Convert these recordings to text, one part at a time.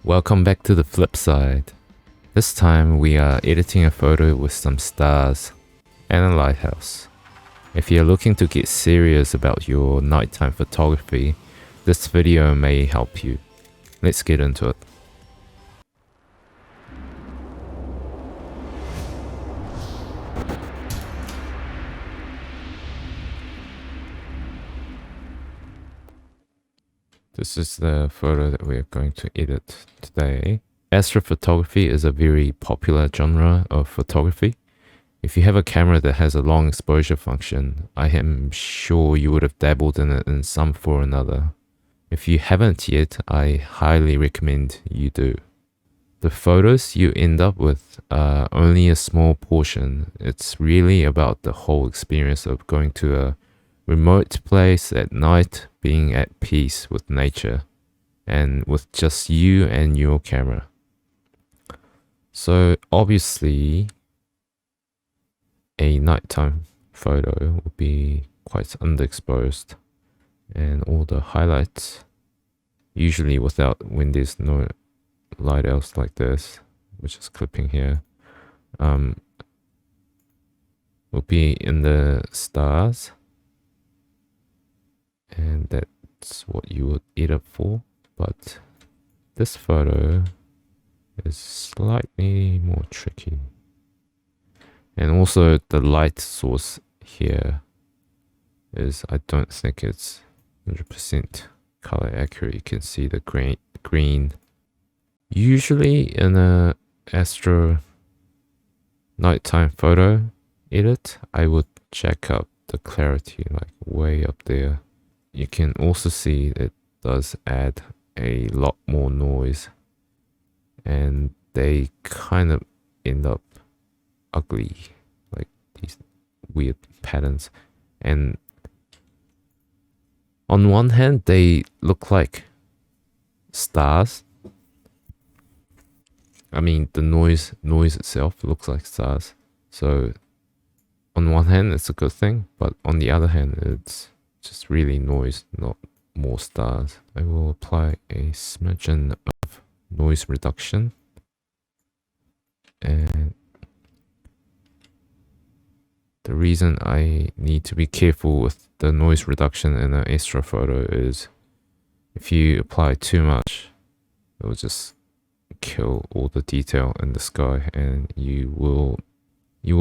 Welcome back to the flip side. This time we are editing a photo with some stars and a lighthouse. If you're looking to get serious about your nighttime photography, this video may help you. Let's get into it. This is the photo that we're going to edit today. Astrophotography is a very popular genre of photography. If you have a camera that has a long exposure function, I am sure you would have dabbled in it in some form or another. If you haven't yet, I highly recommend you do. The photos you end up with are only a small portion. It's really about the whole experience of going to a remote place at night, being at peace with nature, and with just you and your camera. So obviously, a nighttime photo will be quite underexposed, and all the highlights, usually when there's no lighthouse like this, which is clipping here, will be in the stars, and that's what you would edit for. But this photo is slightly more tricky, and also the light source here is, I don't think it's 100% color accurate. You can see the green. Usually in a astro nighttime photo edit, I would jack up the clarity like way up there. You can also see it does add a lot more noise, and they kind of end up ugly, like these weird patterns. And on one hand, they look like stars. I mean, the noise itself looks like stars. So on one hand, it's a good thing, but on the other hand, it's just really noise, not more stars. I will apply a smidgen of noise reduction, and the reason I need to be careful with the noise reduction in an astro photo is if you apply too much, it will just kill all the detail in the sky, and you will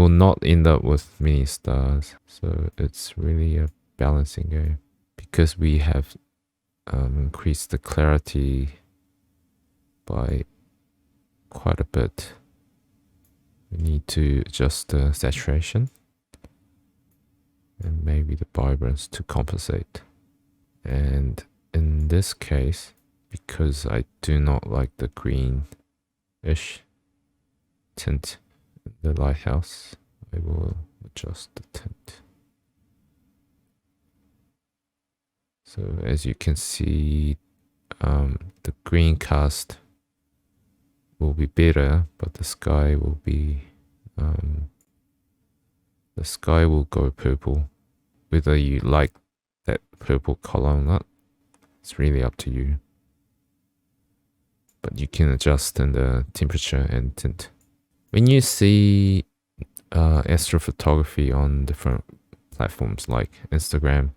not end up with many stars. So it's really a balancing game. Because we have increased the clarity by quite a bit, we need to adjust the saturation and maybe the vibrance to compensate. And in this case, because I do not like the greenish tint in the lighthouse, I will adjust the tint. So as you can see, the green cast will be better, but the sky will go purple. Whether you like that purple color or not, it's really up to you. But you can adjust in the temperature and tint. When you see astrophotography on different platforms like Instagram,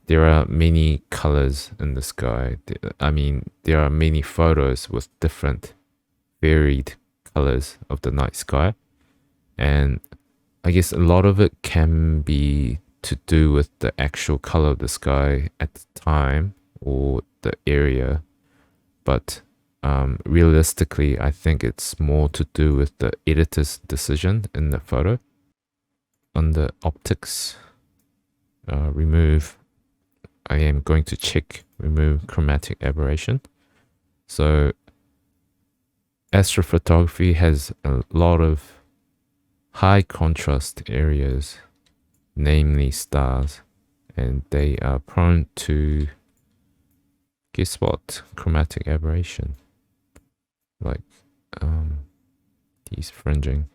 there are many colors in the sky. I mean, there are many photos with different varied colors of the night sky. And I guess a lot of it can be to do with the actual color of the sky at the time or the area. But realistically, I think it's more to do with the editor's decision in the photo. Under optics, remove, I am going to check remove chromatic aberration. So astrophotography has a lot of high contrast areas, namely stars, and they are prone to, guess what, chromatic aberration, like these fringing.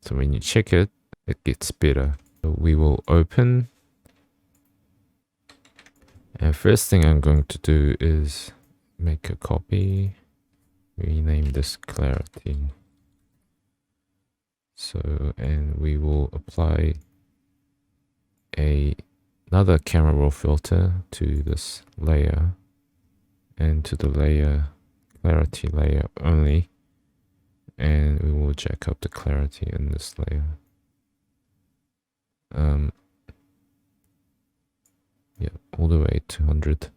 So when you check it, it gets better. So we will open, and first thing I'm going to do is make a copy this clarity. So, and we will apply another camera raw filter to this layer and to the layer clarity layer only, and we will jack up the clarity in this layer. Yeah, all the way to 100,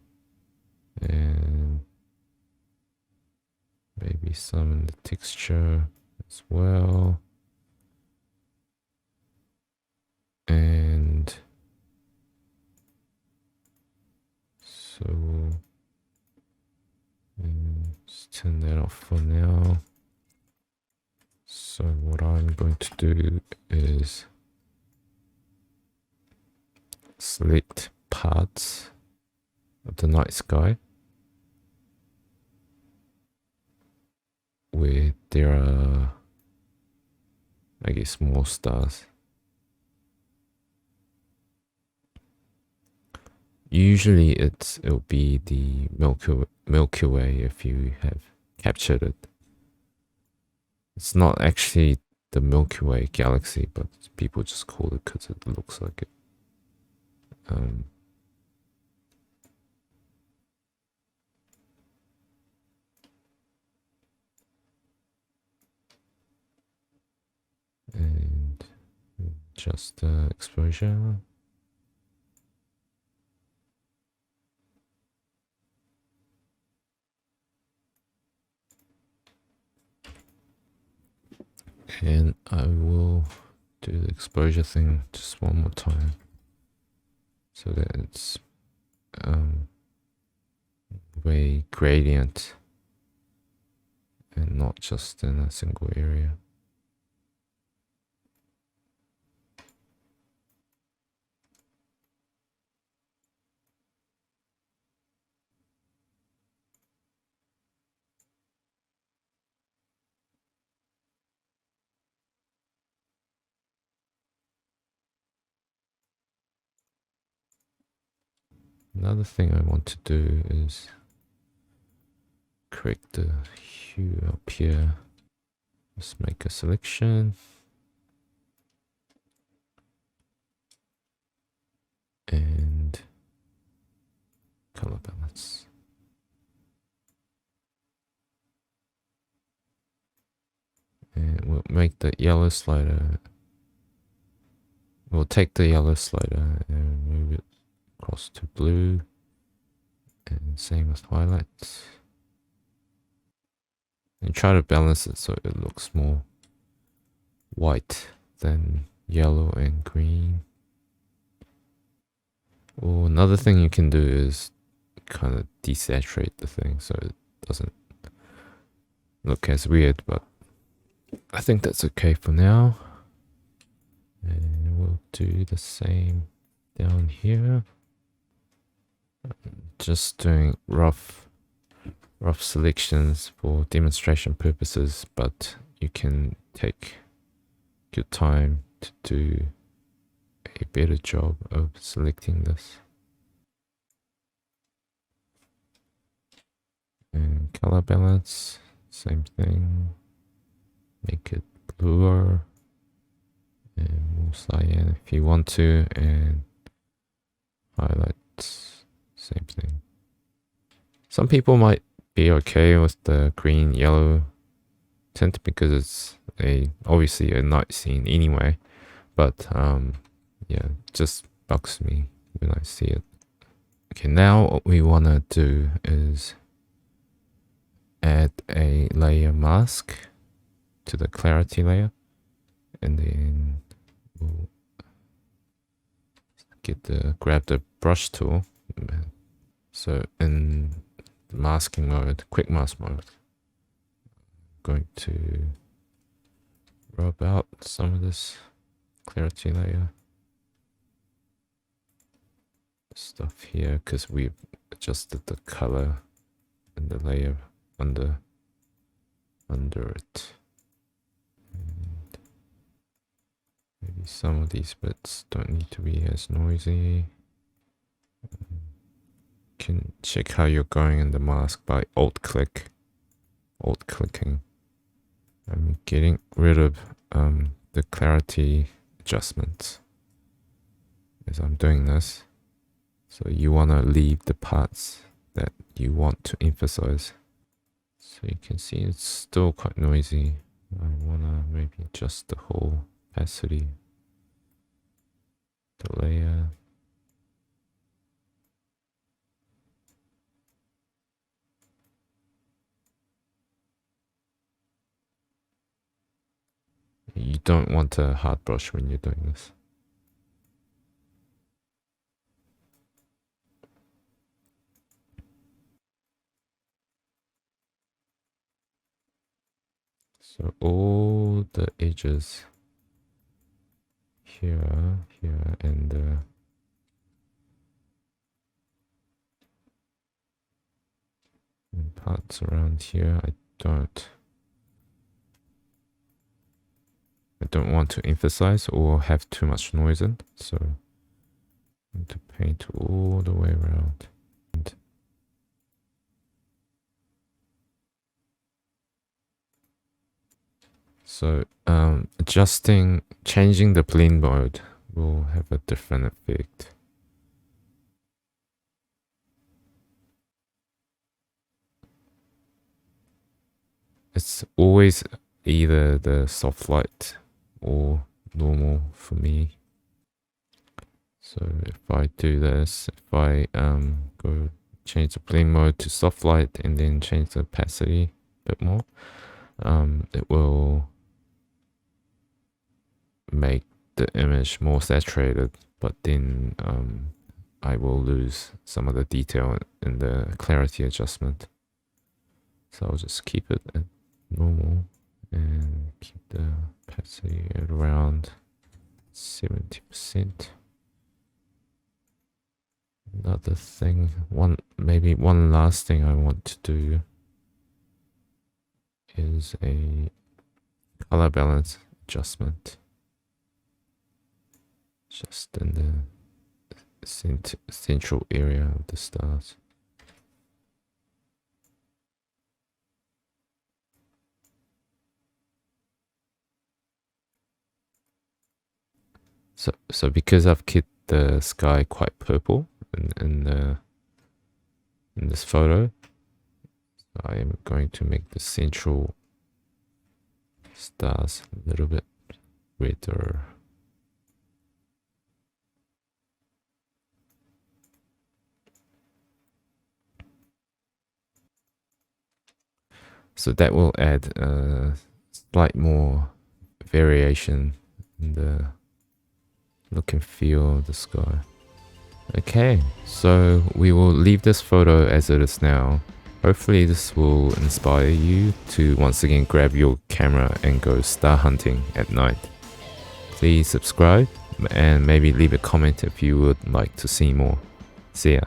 and maybe some in the texture as well. And so let's turn that off for now. So what I'm going to do is select parts of the night sky where there are, I guess, more stars. Usually it'll be the Milky Way if you have captured it. It's not actually the Milky Way galaxy, but people just call it because it looks like it. And just exposure. And I will do the exposure thing just one more time so that it's way gradient and not just in a single area. Another thing I want to do is correct the hue up here. Let's make a selection. And color balance. And we'll make the yellow slider. We'll take the yellow slider and move it across to blue. And same with highlights. And try to balance it so it looks more white than yellow and green. Or another thing you can do is kind of desaturate the thing so it doesn't look as weird, but I think that's okay for now. And we'll do the same down here. Just doing rough selections for demonstration purposes, but you can take your time to do a better job of selecting this. And color balance, same thing. Make it bluer and more cyan if you want to, and highlights, same thing. Some people might be okay with the green yellow tint because it's obviously a night scene anyway, but yeah, it just bugs me when I see it. Okay, now what we want to do is add a layer mask to the clarity layer, and then we'll grab the brush tool. So in masking mode, quick mask mode, I'm going to rub out some of this clarity layer stuff here because we've adjusted the color and the layer under it. And maybe some of these bits don't need to be as noisy. Can check how you're going in the mask by alt clicking. I'm getting rid of the clarity adjustments as I'm doing this. So you want to leave the parts that you want to emphasize. So you can see it's still quite noisy. I want to maybe adjust the whole opacity, the layer. You don't want a hard brush when you're doing this. So all the edges here, and parts around here, I don't want to emphasize or have too much noise in, so I'm going to paint all the way around. So changing the blend mode will have a different effect. It's always either the soft light or normal for me. So if I do this, if I go change the blend mode to soft light and then change the opacity a bit more, it will make the image more saturated, but then I will lose some of the detail in the clarity adjustment. So I'll just keep it at normal and keep the opacity at around 70%. Another thing, maybe one last thing I want to do is a color balance adjustment. Just in the central area of the stars. So because I've kept the sky quite purple in this photo, I am going to make the central stars a little bit redder. So that will add a slight more variation in the look and feel of the sky. Okay, so we will leave this photo as it is now. Hopefully this will inspire you to once again grab your camera and go star hunting at night. Please subscribe and maybe leave a comment if you would like to see more. See ya.